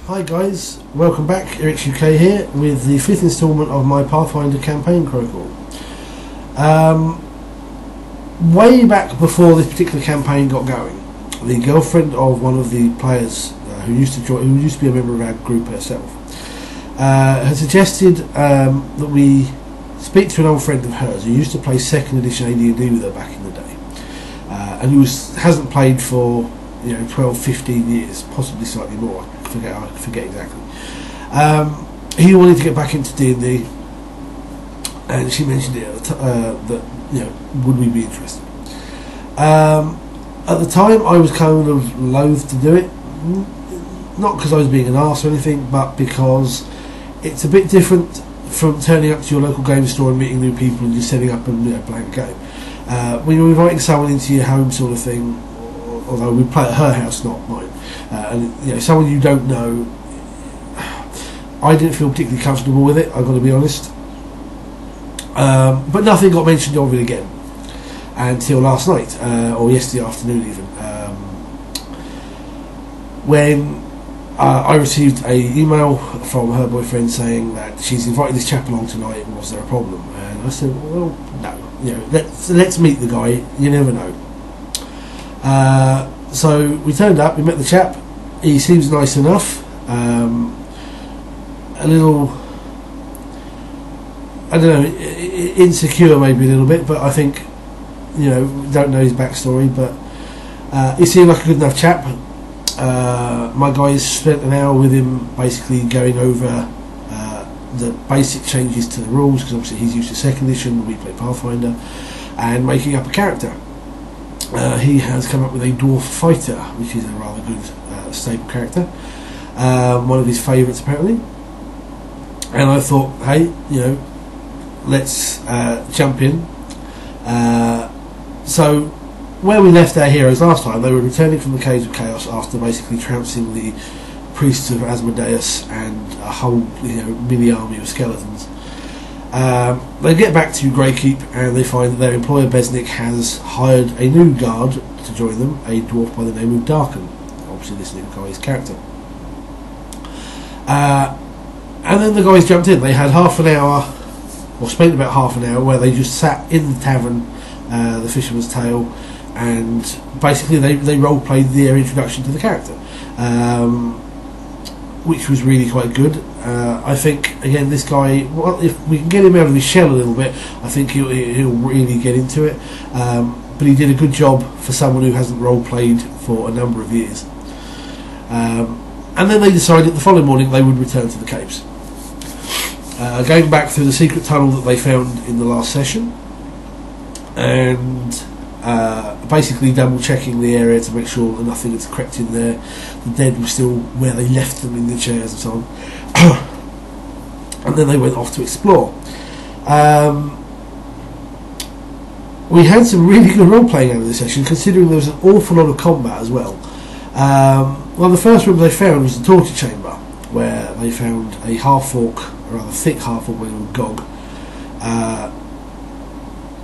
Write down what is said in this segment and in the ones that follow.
Hi guys, welcome back. Eric's UK here with the 5th instalment of my Pathfinder campaign chronicle. Way back before this particular campaign got going, the girlfriend of one of the players who used to be a member of our group herself, had suggested that we speak to an old friend of hers who used to play 2nd edition AD&D with her back in the day, and who hasn't played for 12, 15 years, possibly slightly more. I forget exactly. He wanted to get back into D&D, and she mentioned it that would we be interested. At the time, I was kind of loath to do it, not because I was being an arse or anything, but because it's a bit different from turning up to your local game store and meeting new people and just setting up a blank game. When you're inviting someone into your home, sort of thing, although we play at her house, not mine, and someone you don't know, I didn't feel particularly comfortable with it, I've got to be honest. But nothing got mentioned of it again until last night, or yesterday afternoon even, when I received an email from her boyfriend saying that she's invited this chap along tonight, was there a problem? And I said, well, no, let's meet the guy, you never know. So we turned up, we met the chap. He seems nice enough, a little, I don't know, insecure maybe a little bit, but I think, don't know his backstory, but he seemed like a good enough chap. My guys spent an hour with him basically going over the basic changes to the rules, because obviously he's used to 2nd edition, we play Pathfinder, and making up a character. He has come up with a dwarf fighter, which is a rather good stable character, one of his favourites apparently. And I thought, hey, let's jump in. So where we left our heroes last time, they were returning from the Caves of Chaos after basically trouncing the priests of Asmodeus and a whole mini army of skeletons. They get back to Greykeep and they find that their employer Besnick has hired a new guard to join them, a dwarf by the name of Darken, obviously this new guy's character. And then the guys jumped in. They had half an hour, or spent about half an hour, where they just sat in the tavern, the Fisherman's Tale, and basically they role-played their introduction to the character, which was really quite good. I think, again, this guy, well, if we can get him out of his shell a little bit, I think he'll really get into it. But he did a good job for someone who hasn't role-played for a number of years. And then they decided the following morning they would return to the caves. Going back through the secret tunnel that they found in the last session, and basically double checking the area to make sure that nothing had crept in there. The dead were still where they left them in the chairs and so on. And then they went off to explore. We had some really good role playing out of this session, considering there was an awful lot of combat as well. One of the first rooms they found was the torture chamber, where they found a half-orc, a rather thick half-orc named Gog,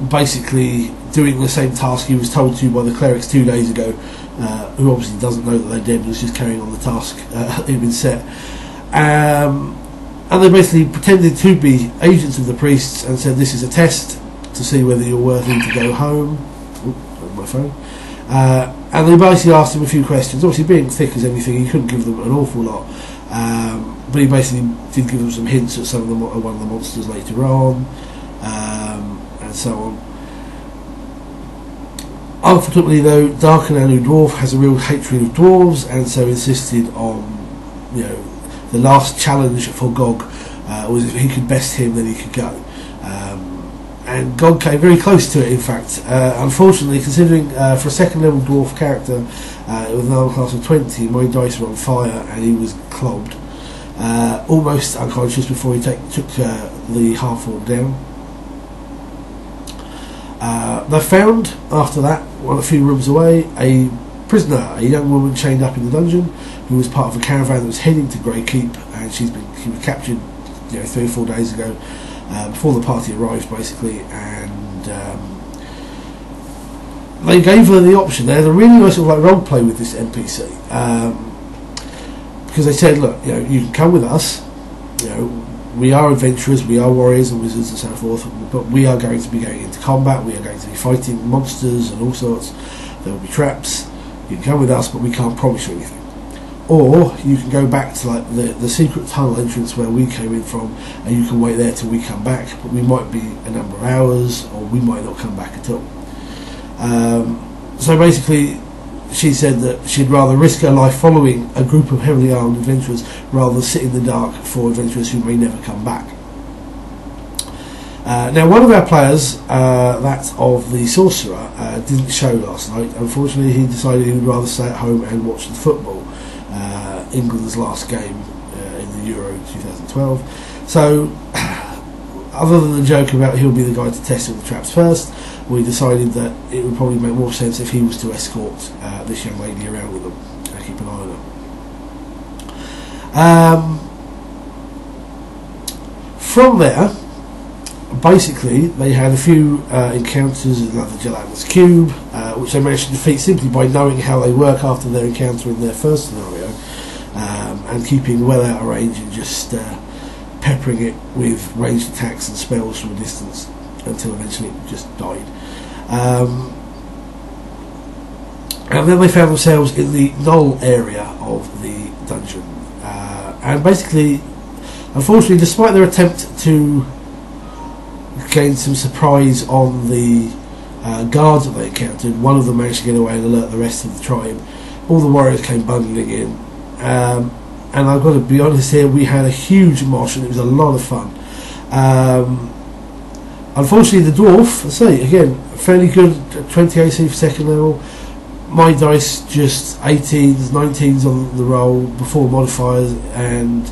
basically doing the same task he was told to by the clerics 2 days ago, who obviously doesn't know that they're dead, was just carrying on the task that had been set. And they basically pretended to be agents of the priests and said, this is a test to see whether you're worthy to go home. Oops, my phone. And they basically asked him a few questions. Obviously, being thick as anything, he couldn't give them an awful lot, but he basically did give them some hints at one of the monsters later on, and so on. Unfortunately, though, Darken, our new dwarf, has a real hatred of dwarves, and so insisted on, the last challenge for Gog was if he could best him, then he could go. And Gog came very close to it, in fact. Unfortunately, considering for a 2nd level dwarf character with an armor class of 20, my dice were on fire and he was clobbed, almost unconscious before he took the half-orc down. They found, after that, a few rooms away, a prisoner, a young woman chained up in the dungeon, who was part of a caravan that was heading to Greykeep, and she was captured 3 or 4 days ago, before the party arrived basically, and they gave her the option. They had a really nice sort of role play with this NPC. because they said, look, you know, you can come with us. You know, we are adventurers, we are warriors and wizards and so forth, but we are going to be going into combat. We are going to be fighting monsters and all sorts. There will be traps. You can come with us, but we can't promise you anything. Or you can go back to like the secret tunnel entrance where we came in from, and you can wait there till we come back. But we might be a number of hours, or we might not come back at all. So basically, she said that she'd rather risk her life following a group of heavily armed adventurers rather than sit in the dark for adventurers who may never come back. Now, one of our players, that of the sorcerer, didn't show last night. Unfortunately, he decided he would rather stay at home and watch the football, England's last game in the Euro 2012. So, other than the joke about he'll be the guy to test all the traps first, we decided that it would probably make more sense if he was to escort this young lady around with them and keep an eye on her. From there, basically, they had a few encounters with another gelatinous cube, which they managed to defeat simply by knowing how they work after their encounter in their first scenario, and keeping well out of range and just peppering it with ranged attacks and spells from a distance until eventually it just died. And then they found themselves in the null area of the dungeon, and basically, unfortunately, despite their attempt to gain some surprise on the guards that they encountered, one of them managed to get away and alert the rest of the tribe. All the warriors came bundling in, and I've got to be honest here, we had a huge mosh and it was a lot of fun. Unfortunately, the dwarf, I say again, fairly good at 20 AC for second level. My dice just 18s, 19s on the roll before modifiers, and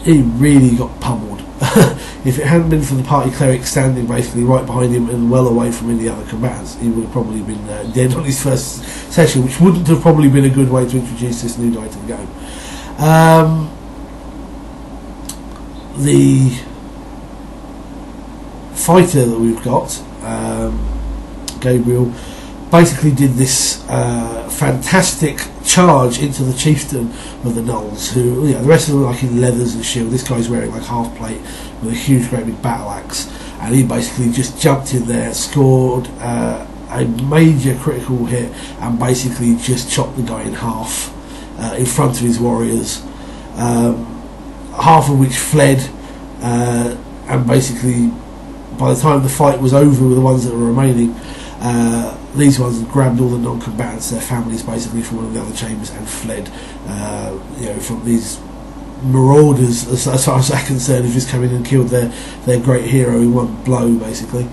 he really got pummeled. If it hadn't been for the party cleric standing basically right behind him and well away from any other combatants, he would have probably been dead on his first session, which wouldn't have probably been a good way to introduce this new guy to the game. The fighter that we've got, Gabriel, basically did this fantastic charge into the chieftain of the Gnolls, who, you know, the rest of them are like in leathers and shield. This guy's wearing like half plate with a huge great big battle axe, and he basically just jumped in there, scored a major critical hit, and basically just chopped the guy in half in front of his warriors, half of which fled, and basically by the time the fight was over with the ones that were remaining, these ones had grabbed all the non-combatants, their families basically, from one of the other chambers and fled, you know, from these marauders, as far as I'm concerned, who just come in and killed their great hero in one blow basically.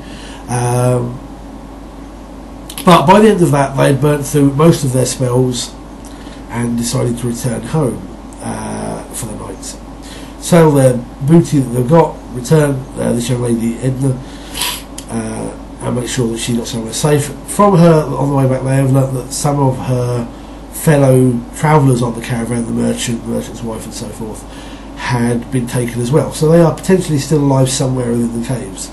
But by the end of that, they had burnt through most of their spells and decided to return home for the night. Sell their booty that they've got, return this young lady Edna, and make sure that she got somewhere safe. From her, on the way back, they have learnt that some of her fellow travellers on the caravan, the merchant's wife and so forth, had been taken as well. So they are potentially still alive somewhere within the caves.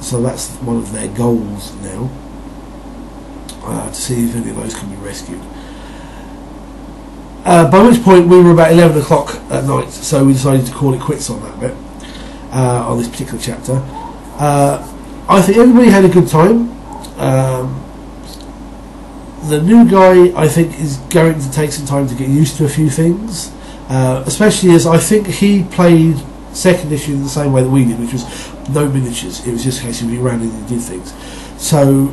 So that's one of their goals now, to see if any of those can be rescued. By which point we were about 11 o'clock at night, so we decided to call it quits on that bit, on this particular chapter. I think everybody had a good time. The new guy, I think, is going to take some time to get used to a few things, especially as I think he played second edition the same way that we did, which was no miniatures. It was just a case of you ran in and did things. So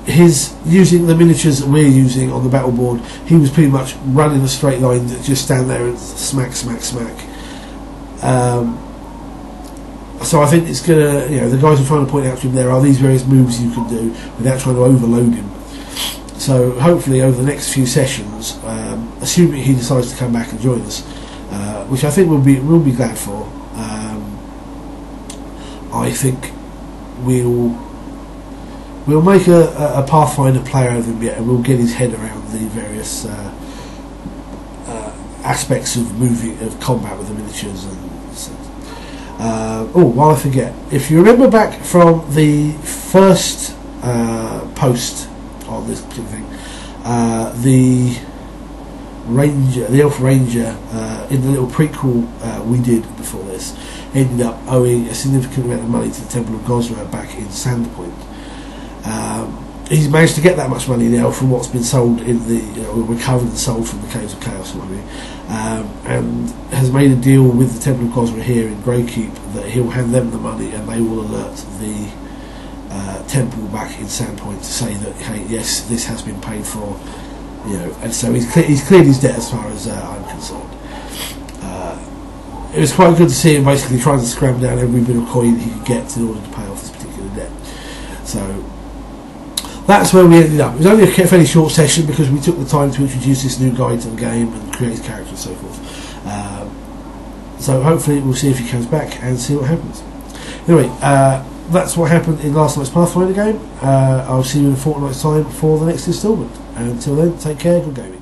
his using the miniatures that we're using on the battle board, he was pretty much running a straight line that just stand there and smack, smack, smack. So I think it's gonna, you know, the guys are trying to point out to him there are these various moves you can do without trying to overload him. So hopefully over the next few sessions, assuming he decides to come back and join us, which I think we'll be glad for, I think we'll make a Pathfinder player of him yet, and we'll get his head around the various aspects of combat with the miniatures and. While I forget, if you remember back from the first post on this particular thing, the ranger, the elf ranger, in the little prequel we did before this, ended up owing a significant amount of money to the Temple of Gosra back in Sandpoint. He's managed to get that much money now from what's been sold in the recovered and sold from the Caves of Chaos, and has made a deal with the Temple of Gosra here in Greykeep that he'll hand them the money and they will alert the temple back in Sandpoint to say that, hey, yes, this has been paid for, and so he's cleared his debt as far as I'm concerned. It was quite good to see him basically trying to scram down every bit of coin he could get in order to pay off this particular debt. So that's where we ended up. It was only a fairly short session because we took the time to introduce this new guy to the game and create his character and so forth. So hopefully we'll see if he comes back and see what happens. Anyway, that's what happened in last night's Pathfinder game. I'll see you in a fortnight's time for the next instalment. And until then, take care, good gaming.